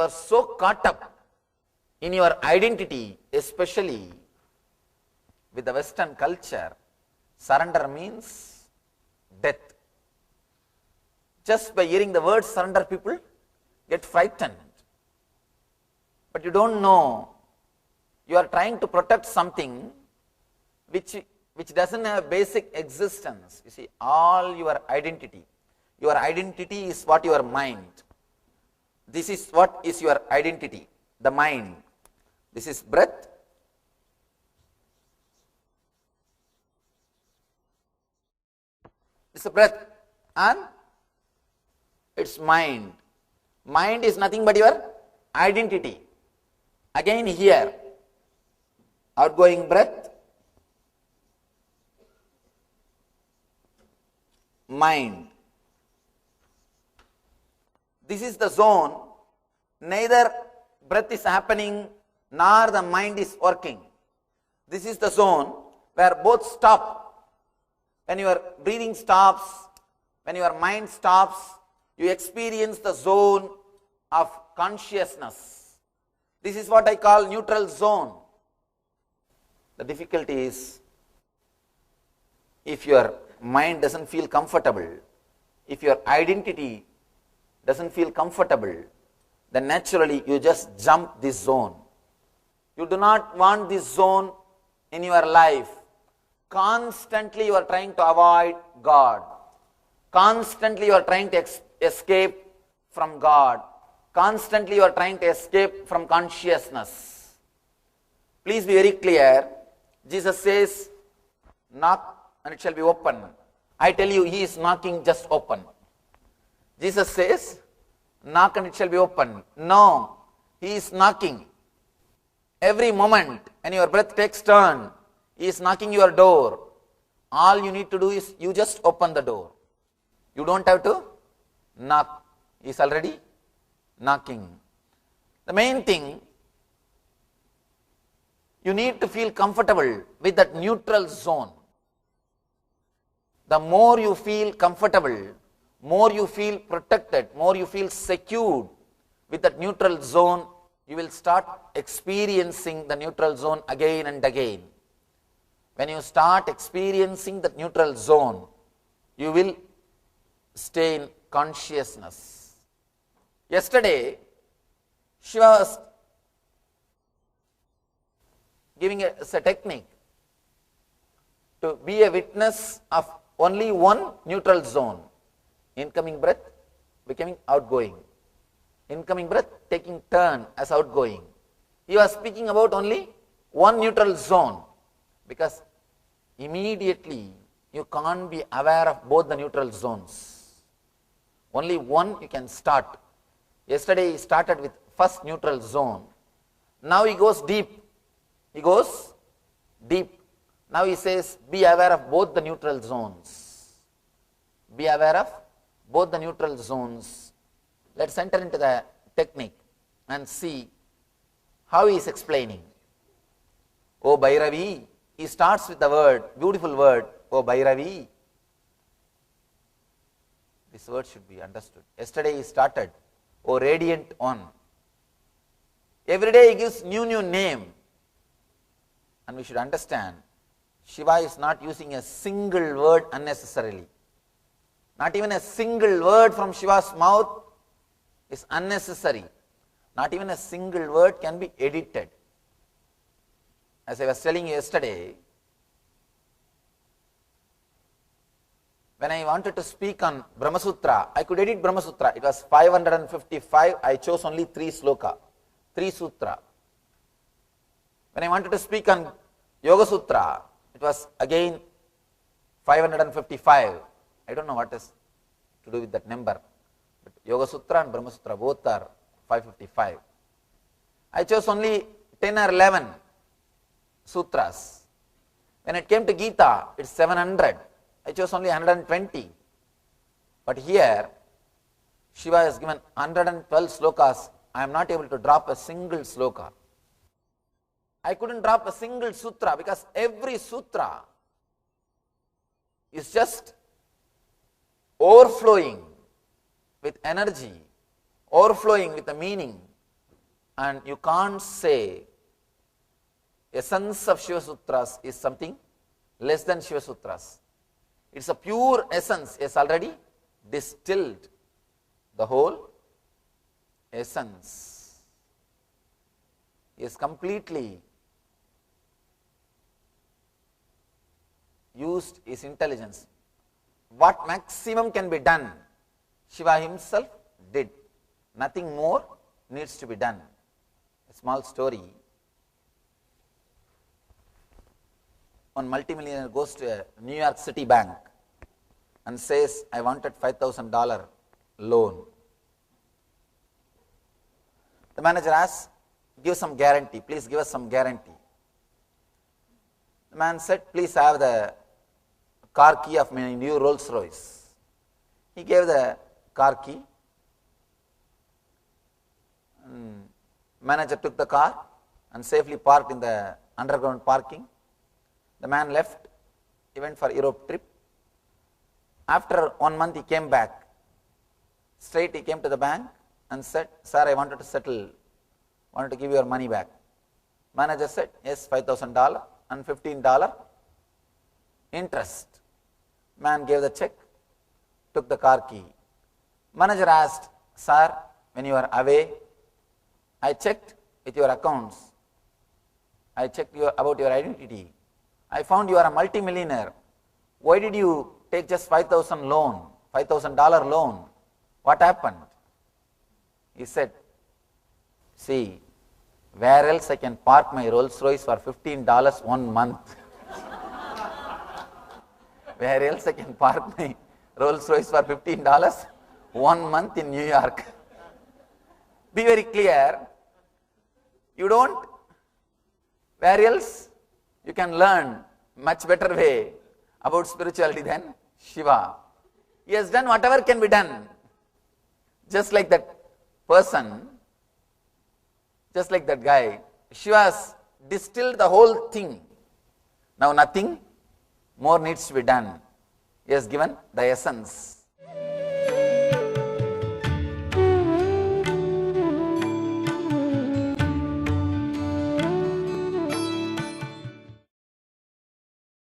are so caught up in your identity, especially with the Western culture, surrender means death. Just by hearing the word surrender, people get frightened. But you don't know, you are trying to protect something which doesn't have basic existence. You see, all your identity is what your mind. This is what is your identity, the mind. This is breath. It's a breath and it's mind. Mind is nothing but your identity. Again here, outgoing breath, mind. This is the zone, neither breath is happening nor the mind is working. This is the zone where both stop. When your breathing stops, when your mind stops, you experience the zone of consciousness. This is what I call neutral zone. The difficulty is, if your mind doesn't feel comfortable, if your identity doesn't feel comfortable, then naturally you just jump this zone. You do not want this zone in your life. Constantly you are trying to avoid God. Constantly you are trying to escape from God. Constantly you are trying to escape from consciousness. Please be very clear. Jesus says, knock and it shall be open. I tell you, he is knocking, just open. Jesus says, knock and it shall be open. No, he is knocking. Every moment when your breath takes turn, he is knocking your door. All you need to do is you just open the door. You don't have to knock. He is already knocking. The main thing, you need to feel comfortable with that neutral zone. The more you feel comfortable, more you feel protected, more you feel secured with that neutral zone, you will start experiencing the neutral zone again and again. When you start experiencing the neutral zone, you will stay in consciousness. Yesterday, Shiva was giving us a technique to be a witness of only one neutral zone. Incoming breath becoming outgoing. Incoming breath taking turn as outgoing. He was speaking about only one neutral zone, because immediately you can't be aware of both the neutral zones. Only one you can start. Yesterday he started with first neutral zone. Now he goes deep. He goes deep. Now he says, be aware of both the neutral zones. Be aware of both the neutral zones. Let's enter into the technique and see how he is explaining. O Bhairavi, he starts with the word, beautiful word, O Bhairavi. This word should be understood. Yesterday he started, O Radiant One. Every day he gives new name. And we should understand, Shiva is not using a single word unnecessarily. Not even a single word from Shiva's mouth is unnecessary. Not even a single word can be edited. As I was telling you yesterday, when I wanted to speak on Brahma Sutra, I could edit Brahma Sutra. It was 555. I chose only 3 sloka, 3 sutra. When I wanted to speak on Yoga Sutra, it was again 555. I don't know what is to do with that number. But Yoga Sutra and Brahma Sutra both are 555. I chose only 10 or 11 sutras. When it came to Gita, it's 700. I chose only 120. But here, Shiva has given 112 slokas. I am not able to drop a single sloka. I couldn't drop a single sutra because every sutra is just overflowing with energy, overflowing with a meaning, And you can't say essence of Shiva Sutras is something less than Shiva Sutras. It's a pure essence. It's already distilled the whole essence. Is completely used his intelligence. What maximum can be done, Shiva himself did. Nothing more needs to be done. A small story. One multimillionaire goes to a New York City bank and says, I wanted $5,000 loan. The manager asks, give some guarantee, please give us some guarantee. The man said, please have the car key of my new Rolls Royce. He gave the car key. Manager took the car and safely parked in the underground parking. The man left. He went for Europe trip. After 1 month he came back. Straight he came to the bank and said, sir, I wanted to give your money back. Manager said, yes, $5,000 and $15 interest. Man gave the check, took the car key. Manager asked, sir, when you are away, I checked with your accounts. I checked about your identity. I found you are a multimillionaire. Why did you take just $5,000 loan? What happened? He said, see, where else I can park my Rolls Royce for $15 1 month? Where else I can park my Rolls Royce for $15 1 month in New York? Be very clear. You don't. Where else you can learn much better way about spirituality than Shiva. He has done whatever can be done. Just like that person, just like that guy, Shiva has distilled the whole thing. Now nothing more needs to be done. He has given the essence.